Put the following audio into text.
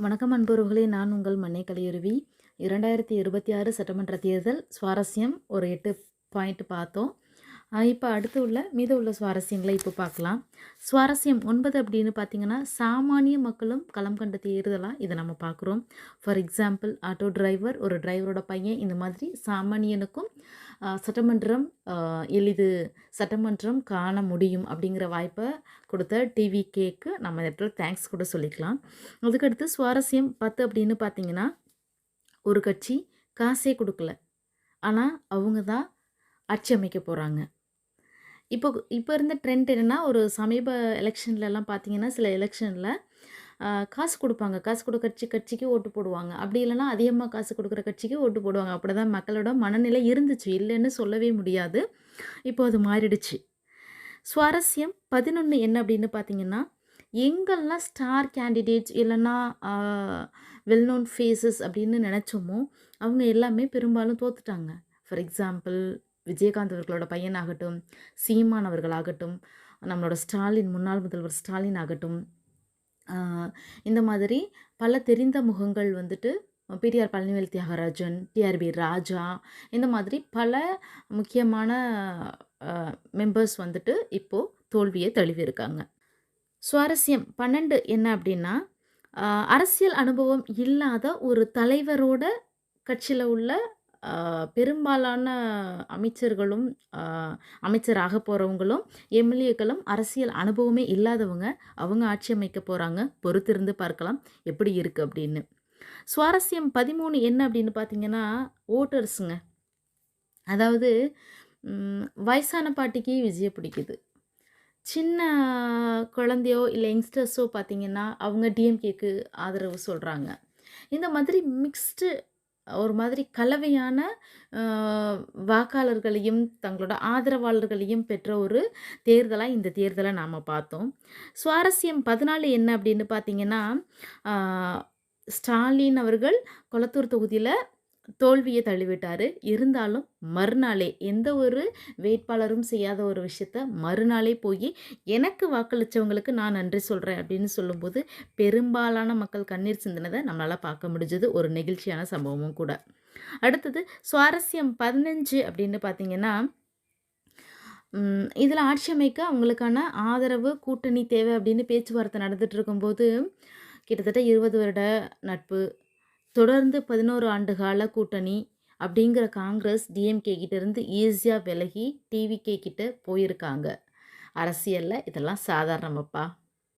வணக்கம் அன்புறவுகளே, நான் உங்கள் மன்னை கலையுருவி. 2026 சட்டமன்ற தேர்தல் சுவாரஸ்யம் ஒரு 8 பாயிண்ட் பார்த்தோம். இப்போ அடுத்து உள்ள மீத உள்ள சுவாரஸ்யங்களை இப்போ பார்க்கலாம். சுவாரஸ்யம் 9 அப்படின்னு பார்த்தீங்கன்னா, சாமானிய மக்களும் களம் கண்ட தேர்தலாக இதை நம்ம பார்க்குறோம். ஃபார் எக்ஸாம்பிள், ஆட்டோ டிரைவர், ஒரு டிரைவரோட பையன், இந்த மாதிரி சாமானியனுக்கும் சட்டமன்றம் சட்டமன்றம் காண முடியும் அப்படிங்கிற வாய்ப்பை கொடுத்த டிவிகேக்கு நம்ம இடத்துல தேங்க்ஸ் கூட சொல்லிக்கலாம். அதுக்கடுத்து சுவாரஸ்யம் 10 அப்படின்னு பார்த்தீங்கன்னா, ஒரு கட்சி காசே கொடுக்கல, ஆனால் அவங்க தான் ஆட்சி அமைக்க போகிறாங்க. இப்போ இருந்த ட்ரெண்ட் என்னென்னா, ஒரு சமீப எலெக்ஷன்லலாம் பார்த்தீங்கன்னா, சில எலெக்ஷனில் காசு கொடுப்பாங்க. காசு கட்சிக்கு ஓட்டு போடுவாங்க. அப்படி இல்லைனா அதிகமாக காசு கொடுக்குற கட்சிக்கு ஓட்டு போடுவாங்க. அப்படி தான் மக்களோட மனநிலை இருந்துச்சு, இல்லைன்னு சொல்லவே முடியாது. இப்போ அது மாறிடுச்சு. சுவாரஸ்யம் 11 என்ன அப்படின்னு பார்த்தீங்கன்னா, எங்கெல்லாம் ஸ்டார் கேண்டிடேட்ஸ் இல்லைன்னா வெல் நோன் ஃபேஸஸ் அப்படின்னு நினச்சோமோ, அவங்க எல்லாமே பெரும்பாலும் தோத்துட்டாங்க. ஃபார் எக்ஸாம்பிள், விஜயகாந்த் அவர்களோட பையனாகட்டும், சீமான் அவர்களாகட்டும், நம்மளோட ஸ்டாலின், முன்னாள் முதல்வர் ஸ்டாலின் ஆகட்டும், இந்த மாதிரி பல தெரிந்த முகங்கள் வந்துட்டு பிடிஆர் பழனிவேல் தியாகராஜன், டிஆர்பி ராஜா, இந்த மாதிரி பல முக்கியமான மெம்பர்ஸ் வந்துட்டு இப்போது தோல்வியை தழுவியிருக்காங்க. சுவாரஸ்யம் 12 என்ன அப்படின்னா, அரசியல் அனுபவம் இல்லாத ஒரு தலைவரோட கட்சியில் உள்ள பெரும்பாலான அமைச்சர்களும் அமைச்சராக போகிறவங்களும் எம்எல்ஏக்களும் அரசியல் அனுபவமே இல்லாதவங்க. அவங்க ஆட்சி அமைக்க போகிறாங்க. பொறுத்திருந்து பார்க்கலாம் எப்படி இருக்குது அப்படின்னு. சுவாரஸ்யம் 13 என்ன அப்படின்னு பார்த்தீங்கன்னா, ஓட்டர்ஸுங்க. அதாவது வயசான பாட்டிக்கு விஜயை பிடிக்குது, சின்ன குழந்தையோ இல்லை யங்ஸ்டர்ஸோ பார்த்திங்கன்னா அவங்க டிஎம்கேக்கு ஆதரவு சொல்கிறாங்க. இந்த மாதிரி மிக்ஸ்டு, ஒரு மாதிரி கலவையான வாக்காளர்களையும் தங்களோட ஆதரவாளர்களையும் பெற்ற ஒரு தேர்தலாக இந்த தேர்தலை நாம் பார்த்தோம். சுவாரஸ்யம் 14 என்ன அப்படின்னு பார்த்திங்கன்னா, ஸ்டாலின் அவர்கள் கொளத்தூர் தொகுதியில் தோல்வியை தள்ளிவிட்டார். இருந்தாலும் மறுநாளே, எந்த ஒரு வேட்பாளரும் செய்யாத ஒரு விஷயத்த மறுநாளே போய் எனக்கு வாக்களித்தவங்களுக்கு நான் நன்றி சொல்கிறேன் அப்படின்னு சொல்லும்போது பெரும்பாலான மக்கள் கண்ணீர் சிந்தினதை நம்மளால் பார்க்க முடிஞ்சது. ஒரு நெகிழ்ச்சியான சம்பவமும் கூட. அடுத்தது சுவாரஸ்யம் 15 அப்படின்னு பார்த்திங்கன்னா, இதில் ஆட்சி அமைக்க அவங்களுக்கான ஆதரவு கூட்டணி தேவை அப்படின்னு பேச்சுவார்த்தை நடந்துகிட்டு இருக்கும்போது, கிட்டத்தட்ட 20 வருட நட்பு, தொடர்ந்து 11 ஆண்டு கால கூட்டணி அப்படிங்கிற காங்கிரஸ் டிஎம்கே கிட்டேருந்து ஈஸியாக விலகி டிவிகே கிட்ட போயிருக்காங்க. அரசியலில் இதெல்லாம் சாதாரணமப்பா.